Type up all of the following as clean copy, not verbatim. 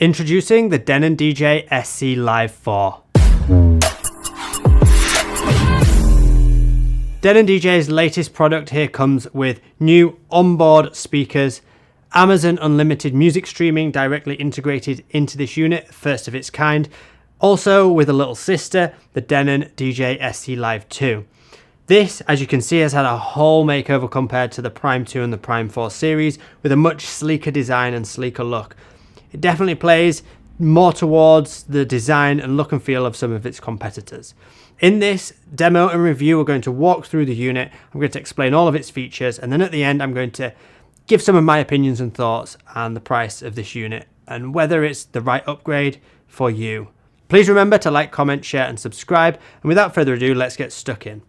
Introducing the Denon DJ SC Live 4. Denon DJ's latest product here comes with new onboard speakers, Amazon Unlimited music streaming directly integrated into this unit, first of its kind, also with a little sister, the Denon DJ SC Live 2. This, as you can see, has had a whole makeover compared to the Prime 2 and the Prime 4 series, with a much sleeker design and sleeker look. It definitely plays more towards the design and look and feel of some of its competitors. In this demo and review, we're going to walk through the unit. I'm going to explain all of its features, and then at the end, I'm going to give some of my opinions and thoughts on the price of this unit and whether it's the right upgrade for you. Please remember to like, comment, share, and subscribe. And without further ado, let's get stuck in.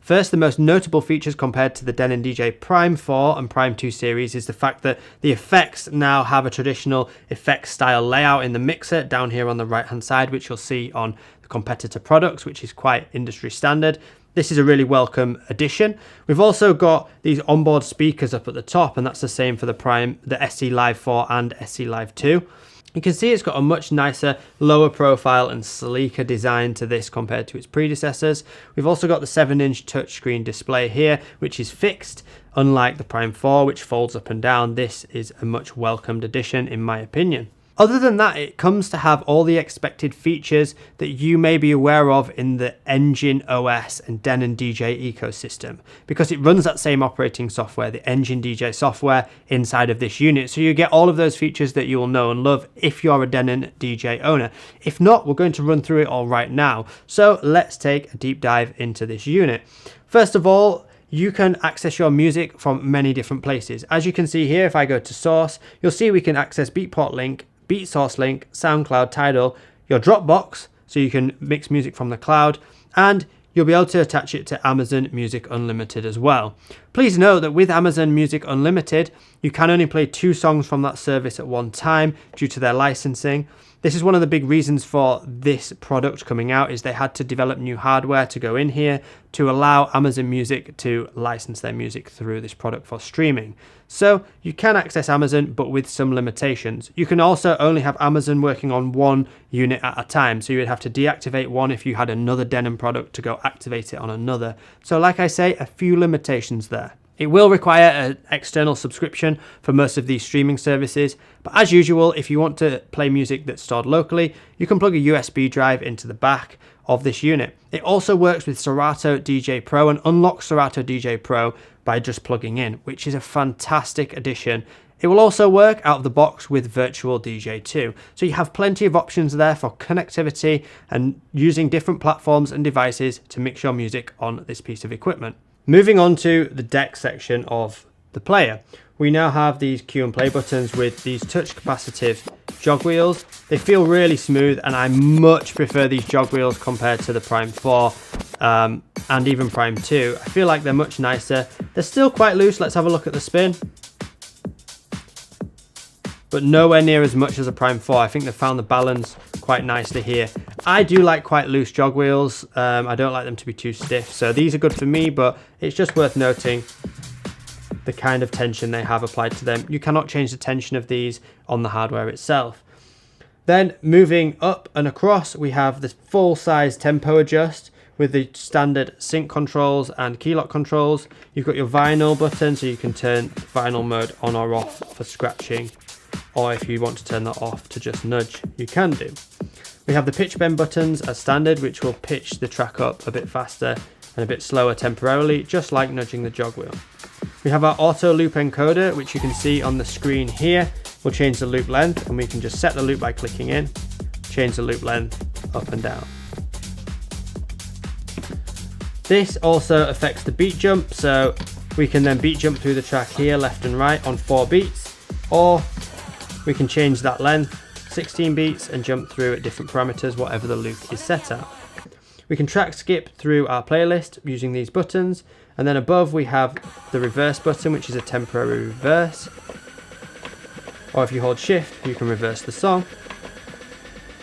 First, the most notable features compared to the Denon DJ Prime 4 and Prime 2 series is the fact that the effects now have a traditional effects style layout in the mixer down here on the right hand side, which you'll see on the competitor products, which is quite industry standard. This is a really welcome addition. We've also got these onboard speakers up at the top, and that's the same for the SC Live 4 and SC Live 2. You can see it's got a much nicer, lower profile and sleeker design to this compared to its predecessors. We've also got the 7-inch touchscreen display here, which is fixed. Unlike the Prime 4, which folds up and down, this is a much welcomed addition in my opinion. Other than that, it comes to have all the expected features that you may be aware of in the Engine OS and Denon DJ ecosystem, because it runs that same operating software, the Engine DJ software, inside of this unit. So you get all of those features that you will know and love if you're a Denon DJ owner. If not, we're going to run through it all right now. So let's take a deep dive into this unit. First of all, you can access your music from many different places. As you can see here, if I go to source, you'll see we can access Beatport link, Beat Source link, SoundCloud, Tidal, your Dropbox, so you can mix music from the cloud, and you'll be able to attach it to Amazon Music Unlimited as well. Please note that with Amazon Music Unlimited, you can only play 2 songs from that service at one time due to their licensing. This is one of the big reasons for this product coming out, is they had to develop new hardware to go in here to allow Amazon Music to license their music through this product for streaming. So you can access Amazon, but with some limitations. You can also only have Amazon working on one unit at a time. So you would have to deactivate one if you had another Denon product to go activate it on another. So like I say, a few limitations there. It will require an external subscription for most of these streaming services, but as usual, if you want to play music that's stored locally, you can plug a USB drive into the back of this unit. It also works with Serato DJ Pro and unlocks Serato DJ Pro by just plugging in, which is a fantastic addition. It will also work out of the box with Virtual DJ 2. So you have plenty of options there for connectivity and using different platforms and devices to mix your music on this piece of equipment. Moving on to the deck section of the player, we now have these cue and play buttons with these touch capacitive jog wheels. They feel really smooth, and I much prefer these jog wheels compared to the Prime 4 and even Prime 2. I feel like they're much nicer. They're still quite loose. Let's have a look at the spin. But nowhere near as much as a Prime 4. I think they've found the balance quite nicely here. I do like quite loose jog wheels. I don't like them to be too stiff. So these are good for me, but it's just worth noting the kind of tension they have applied to them. You cannot change the tension of these on the hardware itself. Then moving up and across, we have the full size tempo adjust with the standard sync controls and key lock controls. You've got your vinyl button, so you can turn vinyl mode on or off for scratching, or if you want to turn that off to just nudge, you can do. We have the pitch bend buttons as standard, which will pitch the track up a bit faster and a bit slower temporarily, just like nudging the jog wheel. We have our auto loop encoder, which you can see on the screen here. We'll change the loop length, and we can just set the loop by clicking in, change the loop length up and down. This also affects the beat jump, so we can then beat jump through the track here, left and right on 4 beats, or we can change that length, 16 beats, and jump through at different parameters, whatever the loop is set at. We can track skip through our playlist using these buttons, and then above we have the reverse button, which is a temporary reverse, or if you hold shift, you can reverse the song.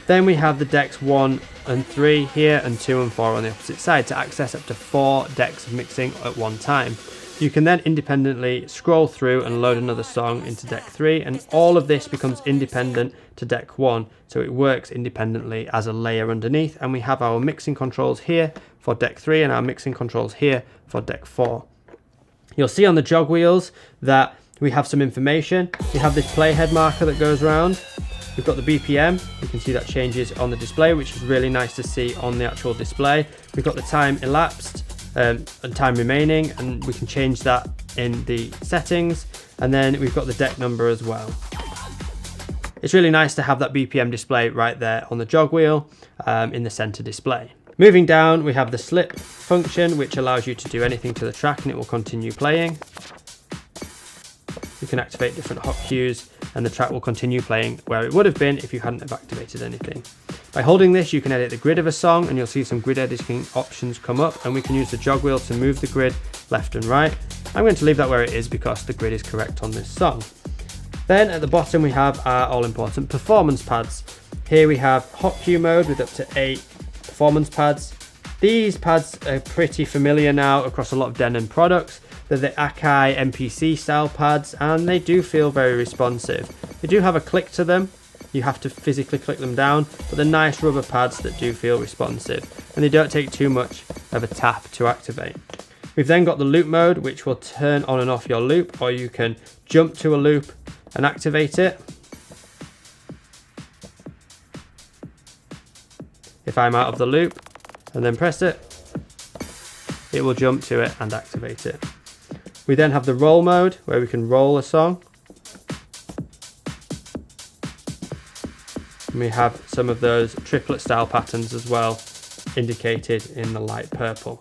Then we have the decks 1 and 3 here, and 2 and 4 on the opposite side to access up to 4 decks of mixing at one time. You can then independently scroll through and load another song into deck 3, and all of this becomes independent to deck 1, so it works independently as a layer underneath. And we have our mixing controls here for deck 3 and our mixing controls here for deck 4. You'll see on the jog wheels that we have some information. We have this playhead marker that goes around. We've got the BPM. You can see that changes on the display, which is really nice to see on the actual display. We've got the time elapsed and time remaining, and we can change that in the settings. And then we've got the deck number as well. It's really nice to have that BPM display right there on the jog wheel in the center display. Moving down, we have the slip function, which allows you to do anything to the track and it will continue playing. You can activate different hot cues and the track will continue playing where it would have been if you hadn't have activated anything. By holding this, you can edit the grid of a song and you'll see some grid editing options come up, and we can use the jog wheel to move the grid left and right. I'm going to leave that where it is because the grid is correct on this song. Then at the bottom we have our all-important performance pads. Here we have hot cue mode with up to 8 performance pads. These pads are pretty familiar now across a lot of Denon products. They're the Akai MPC style pads and they do feel very responsive. They do have a click to them. You have to physically click them down, but they're nice rubber pads that do feel responsive and they don't take too much of a tap to activate. We've then got the loop mode, which will turn on and off your loop, or you can jump to a loop and activate it. If I'm out of the loop and then press it, it will jump to it and activate it. We then have the roll mode where we can roll a song. And we have some of those triplet style patterns as well, indicated in the light purple.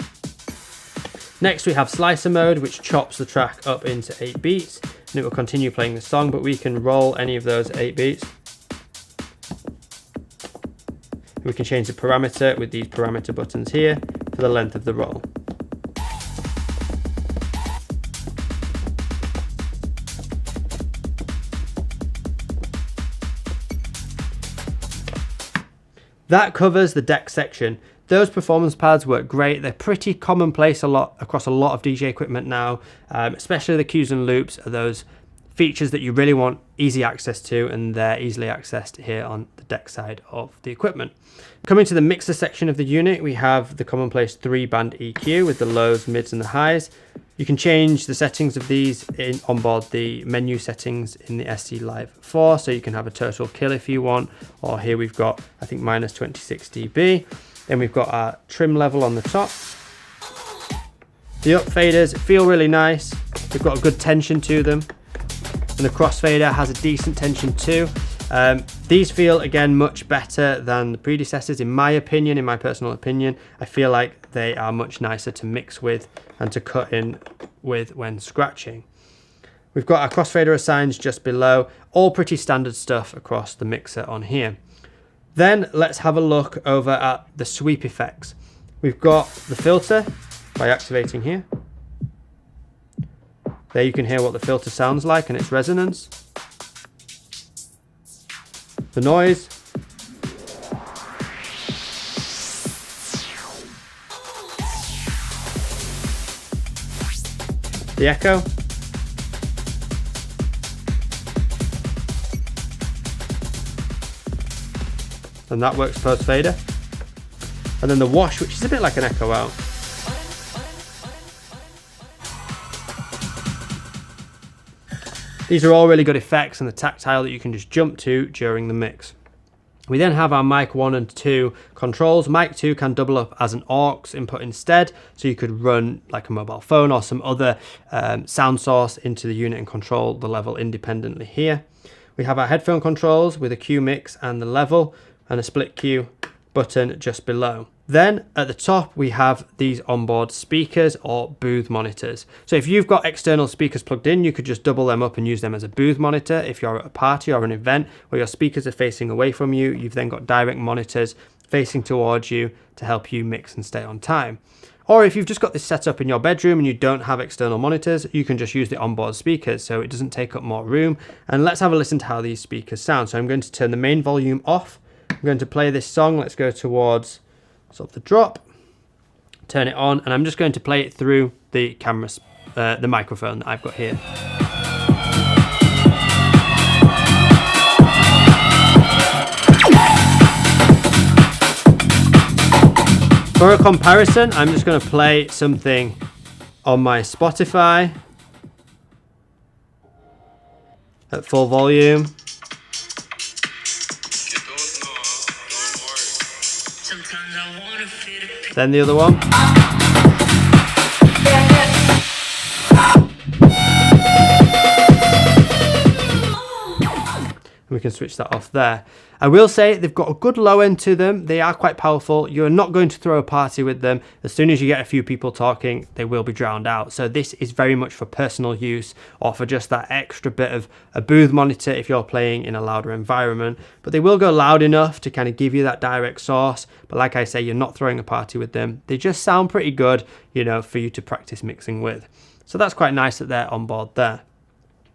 Next we have slicer mode, which chops the track up into 8 beats and it will continue playing the song, but we can roll any of those 8 beats. We can change the parameter with these parameter buttons here for the length of the roll. That covers the deck section. Those performance pads work great. They're pretty commonplace across a lot of DJ equipment now, especially the cues and loops are those features that you really want easy access to, and they're easily accessed here on the deck side of the equipment. Coming to the mixer section of the unit, we have the commonplace 3-band EQ with the lows, mids and the highs. You can change the settings of these on board the menu settings in the SC Live 4, so you can have a total kill if you want, or here we've got, I think, minus 26 dB. Then we've got our trim level on the top. The up faders feel really nice. They've got a good tension to them. And the crossfader has a decent tension too. These feel, again, much better than the predecessors in my opinion, in my personal opinion. I feel like they are much nicer to mix with and to cut in with when scratching. We've got our crossfader assigns just below, all pretty standard stuff across the mixer on here. Then let's have a look over at the sweep effects. We've got the filter by activating here. There you can hear what the filter sounds like and its resonance. The noise. The echo. And that works post fader. And then the wash, which is a bit like an echo out. These are all really good effects and the tactile that you can just jump to during the mix. We then have our mic 1 and 2 controls. Mic 2 can double up as an aux input instead, so you could run like a mobile phone or some other sound source into the unit and control the level independently here. We have our headphone controls with a cue mix and the level, and a split cue button just below. Then at the top we have these onboard speakers or booth monitors. So if you've got external speakers plugged in, you could just double them up and use them as a booth monitor. If you're at a party or an event where your speakers are facing away from you, you've then got direct monitors facing towards you to help you mix and stay on time. Or if you've just got this set up in your bedroom and you don't have external monitors, you can just use the onboard speakers so it doesn't take up more room. And let's have a listen to how these speakers sound. So I'm going to turn the main volume off. I'm going to play this song. Let's go towards sort of the drop, turn it on, and I'm just going to play it through the camera the microphone that I've got here. For a comparison, I'm just going to play something on my Spotify at full volume. Then the other one. We can switch that off there. I will say they've got a good low end to them. They are quite powerful. You're not going to throw a party with them. As soon as you get a few people talking, they will be drowned out. So this is very much for personal use or for just that extra bit of a booth monitor if you're playing in a louder environment. But they will go loud enough to kind of give you that direct source. But like I say, you're not throwing a party with them. They just sound pretty good, you know, for you to practice mixing with. So that's quite nice that they're on board there.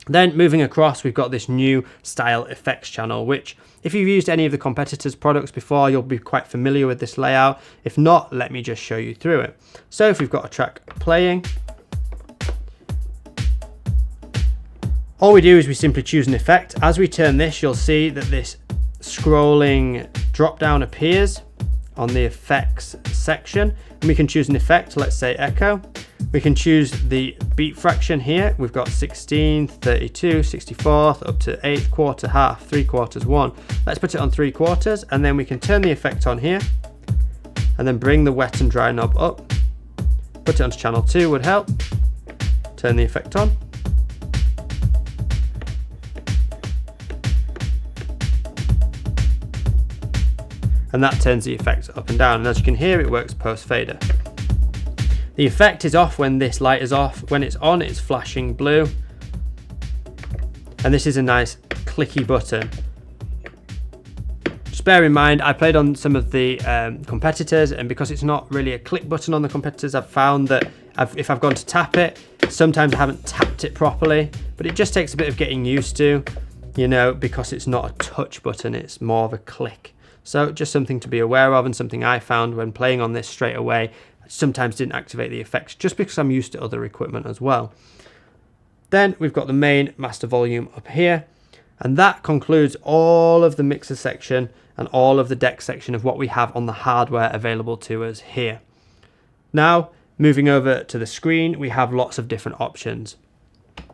Then moving across, we've got this new style effects channel, which if you've used any of the competitors' products before, you'll be quite familiar with this layout. If not, let me just show you through it. So if we've got a track playing, all we do is we simply choose an effect. As we turn this, you'll see that this scrolling drop down appears on the effects section, and we can choose an effect. Let's say echo. We can choose the beat fraction here. We've got 16th, 32, 64th, up to 8th, quarter, half, 3/4, 1. Let's put it on 3/4, and then we can turn the effect on here, and then bring the wet and dry knob up. Put it onto channel 2 would help. Turn the effect on. And that turns the effect up and down. And as you can hear, it works post fader. The effect is off when this light is off. When it's on, it's flashing blue. And this is a nice clicky button. Just bear in mind, I played on some of the competitors, and because it's not really a click button on the competitors, I've found that if I've gone to tap it, sometimes I haven't tapped it properly, but it just takes a bit of getting used to, you know, because it's not a touch button, it's more of a click. So just something to be aware of, and something I found when playing on this straight away. I sometimes didn't activate the effects just because I'm used to other equipment as well. Then we've got the main master volume up here, and that concludes all of the mixer section and all of the deck section of what we have on the hardware available to us here. Now, moving over to the screen, we have lots of different options.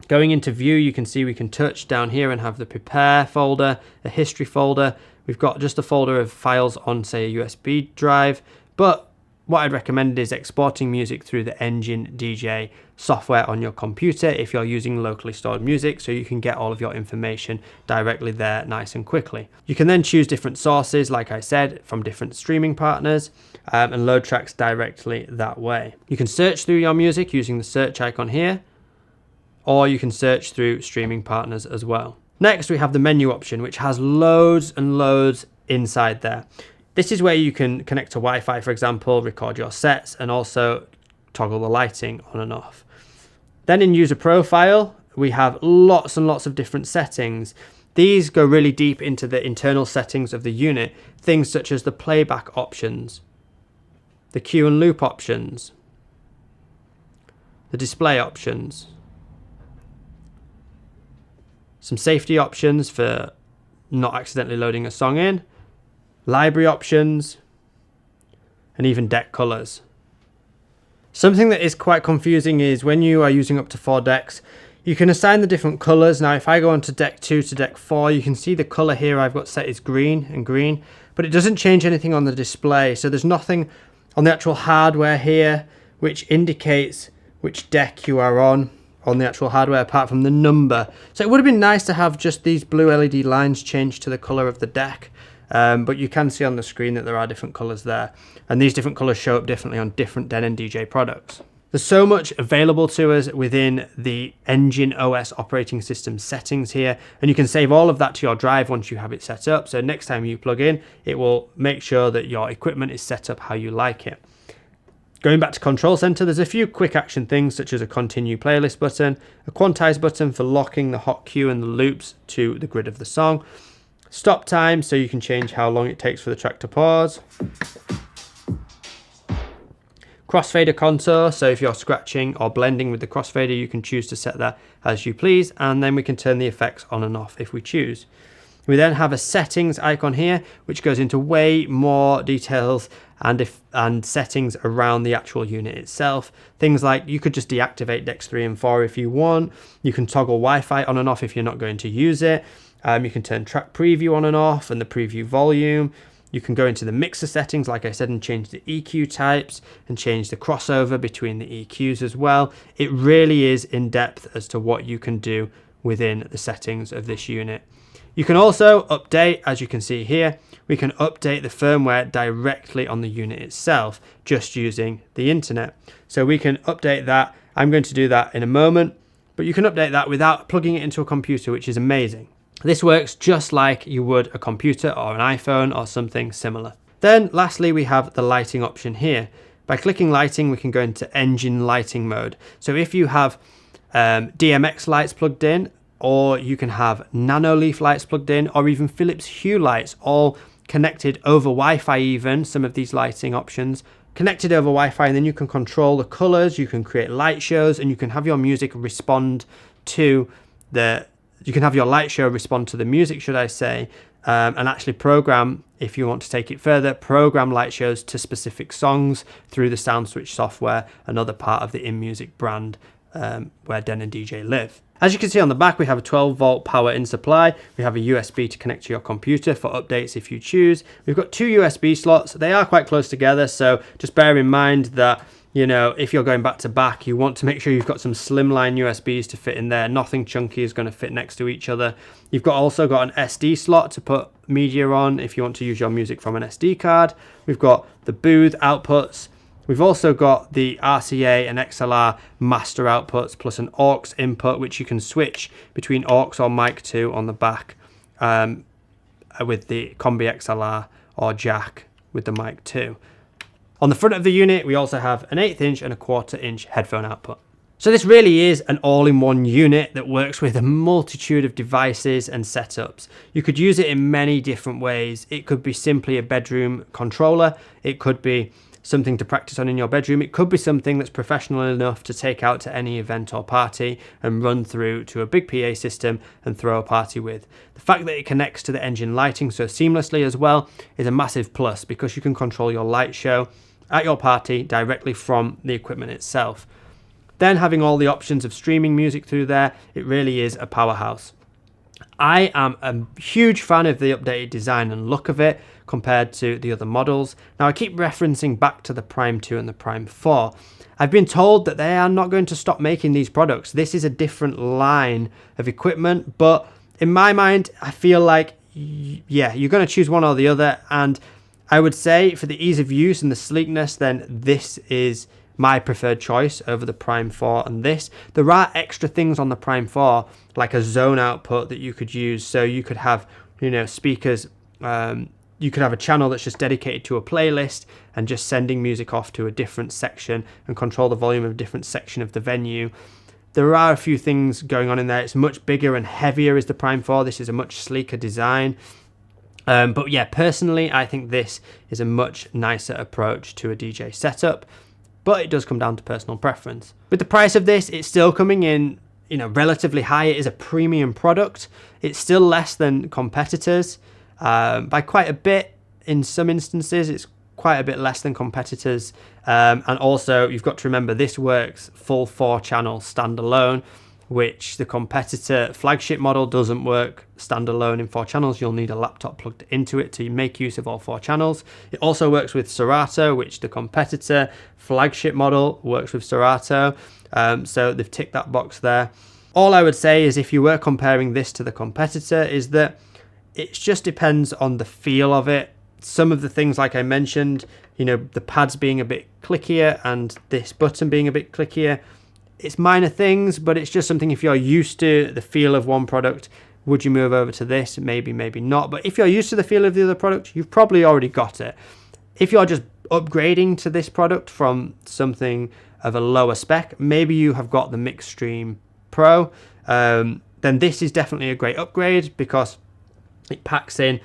Going into view, you can see we can touch down here and have the prepare folder, a history folder. We've got just a folder of files on, say, a USB drive, but what I'd recommend is exporting music through the Engine DJ software on your computer if you're using locally stored music, so you can get all of your information directly there nice and quickly. You can then choose different sources, like I said, from different streaming partners, and load tracks directly that way. You can search through your music using the search icon here, or you can search through streaming partners as well. Next, we have the menu option, which has loads and loads inside there. This is where you can connect to Wi-Fi, for example, record your sets, and also toggle the lighting on and off. Then in user profile, we have lots and lots of different settings. These go really deep into the internal settings of the unit, things such as the playback options, the cue and loop options, the display options, some safety options for not accidentally loading a song in, library options, and even deck colors. Something that is quite confusing is when you are using up to 4 decks, you can assign the different colors. Now, if I go on to deck 2 to deck 4, you can see the color here I've got set is green and green, but it doesn't change anything on the display. So there's nothing on the actual hardware here which indicates which deck you are on the actual hardware apart from the number. So it would have been nice to have just these blue LED lines changed to the color of the deck. But you can see on the screen that there are different colors there, and these different colors show up differently on different Denon DJ products. There's so much available to us within the Engine OS operating system settings here, and you can save all of that to your drive once you have it set up. So next time you plug in, it will make sure that your equipment is set up how you like it. Going back to Control Center, there's a few quick action things such as a continue playlist button, a quantize button for locking the hot cue and the loops to the grid of the song, stop time so you can change how long it takes for the track to pause, crossfader contour, so if you're scratching or blending with the crossfader, you can choose to set that as you please, and then we can turn the effects on and off if we choose. We then have a settings icon here, which goes into way more details and settings around the actual unit itself. Things like you could just deactivate DeX 3 and 4 if you want. You can toggle Wi-Fi on and off if you're not going to use it. You can turn track preview on and off and the preview volume. You can go into the mixer settings, like I said, and change the EQ types and change the crossover between the EQs as well. It really is in depth as to what you can do within the settings of this unit. You can also update, as you can see here, we can update the firmware directly on the unit itself, just using the internet. So we can update that. I'm going to do that in a moment, but you can update that without plugging it into a computer, which is amazing. This works just like you would a computer or an iPhone or something similar. Then lastly, we have the lighting option here. By clicking lighting, we can go into engine lighting mode. So if you have DMX lights plugged in, or you can have nanoleaf lights plugged in, or even Philips Hue lights, all connected over Wi-Fi even, some of these lighting options, connected over Wi-Fi, and then you can control the colors, you can create light shows, and you can have your music respond to you can have your light show respond to the music, should I say, and actually program, if you want to take it further, program light shows to specific songs through the SoundSwitch software, another part of the InMusic brand where Denon DJ live. As you can see on the back, we have a 12-volt power in supply. We have a USB to connect to your computer for updates if you choose. We've got 2 USB slots. They are quite close together, so just bear in mind that, you know, if you're going back to back, you want to make sure you've got some slimline USBs to fit in there. Nothing chunky is going to fit next to each other. You've also got an SD slot to put media on if you want to use your music from an SD card. We've got the booth outputs. We've also got the RCA and XLR master outputs, plus an aux input, which you can switch between aux or mic 2 on the back with the Combi XLR, or jack with the mic 2. On the front of the unit, we also have an 1/8 inch and a 1/4 inch headphone output. So this really is an all-in-one unit that works with a multitude of devices and setups. You could use it in many different ways. It could be simply a bedroom controller. It could be something to practice on in your bedroom. It could be something that's professional enough to take out to any event or party and run through to a big PA system and throw a party with. The fact that it connects to the engine lighting so seamlessly as well is a massive plus, because you can control your light show at your party directly from the equipment itself. Then having all the options of streaming music through there, it really is a powerhouse. I am a huge fan of the updated design and look of it compared to the other models. Now I keep referencing back to the Prime 2 and the Prime 4. I've been told that they are not going to stop making these products. This is a different line of equipment, but in my mind, I feel like, yeah, you're going to choose one or the other, and I would say for the ease of use and the sleekness, then this is my preferred choice over the Prime 4 and this. There are extra things on the Prime 4, like a zone output that you could use. So you could have, you know, speakers, you could have a channel that's just dedicated to a playlist and just sending music off to a different section and control the volume of a different section of the venue. There are a few things going on in there. It's much bigger and heavier as the Prime 4. This is a much sleeker design. But yeah, personally, I think this is a much nicer approach to a DJ setup, but it does come down to personal preference. With the price of this, it's still coming in, you know, relatively high. It is a premium product. It's still less than competitors by quite a bit. In some instances, it's quite a bit less than competitors. And also, you've got to remember, this works full 4-channel standalone, which the competitor flagship model doesn't work standalone in 4 channels. You'll need a laptop plugged into it to make use of all 4 channels. It also works with Serato, which the competitor flagship model works with Serato. So they've ticked that box there. All I would say is, if you were comparing this to the competitor, is that it just depends on the feel of it. Some of the things, like I mentioned, you know, the pads being a bit clickier and this button being a bit clickier, it's minor things, but it's just something, if you're used to the feel of one product, would you move over to this? Maybe, maybe not. But if you're used to the feel of the other product, you've probably already got it. If you're just upgrading to this product from something of a lower spec, maybe you have got the Mixstream Pro, then this is definitely a great upgrade, because it packs in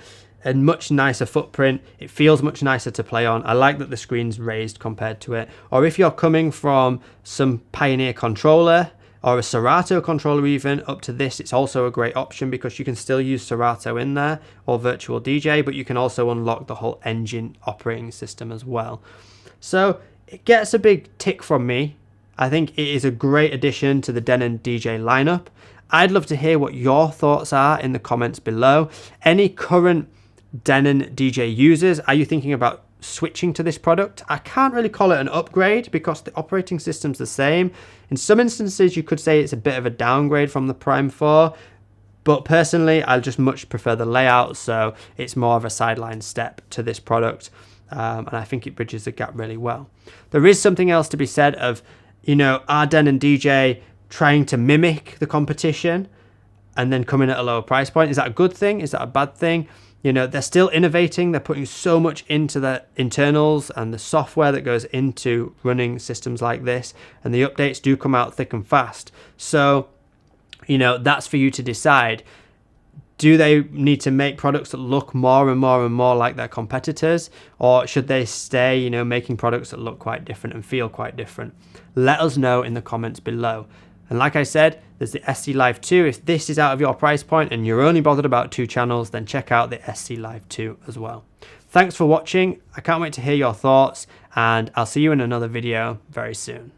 a much nicer footprint. It feels much nicer to play on. I like that the screen's raised compared to it. Or if you're coming from some Pioneer controller or a Serato controller even, up to this, it's also a great option because you can still use Serato in there or Virtual DJ, but you can also unlock the whole engine operating system as well. So it gets a big tick from me. I think it is a great addition to the Denon DJ lineup. I'd love to hear what your thoughts are in the comments below. Any current Denon DJ users, are you thinking about switching to this product? I can't really call it an upgrade because the operating system's the same. In some instances, you could say it's a bit of a downgrade from the Prime 4, but personally, I just much prefer the layout, so it's more of a sideline step to this product, and I think it bridges the gap really well. There is something else to be said of, you know, are Denon DJ trying to mimic the competition and then come in at a lower price point? Is that a good thing? Is that a bad thing? You know, they're still innovating. They're putting so much into the internals and the software that goes into running systems like this. And the updates do come out thick and fast. So, you know, that's for you to decide. Do they need to make products that look more and more and more like their competitors? Or should they stay, you know, making products that look quite different and feel quite different? Let us know in the comments below. And like I said, there's the SC Live 2. If this is out of your price point and you're only bothered about 2 channels, then check out the SC Live 2 as well. Thanks for watching. I can't wait to hear your thoughts, and I'll see you in another video very soon.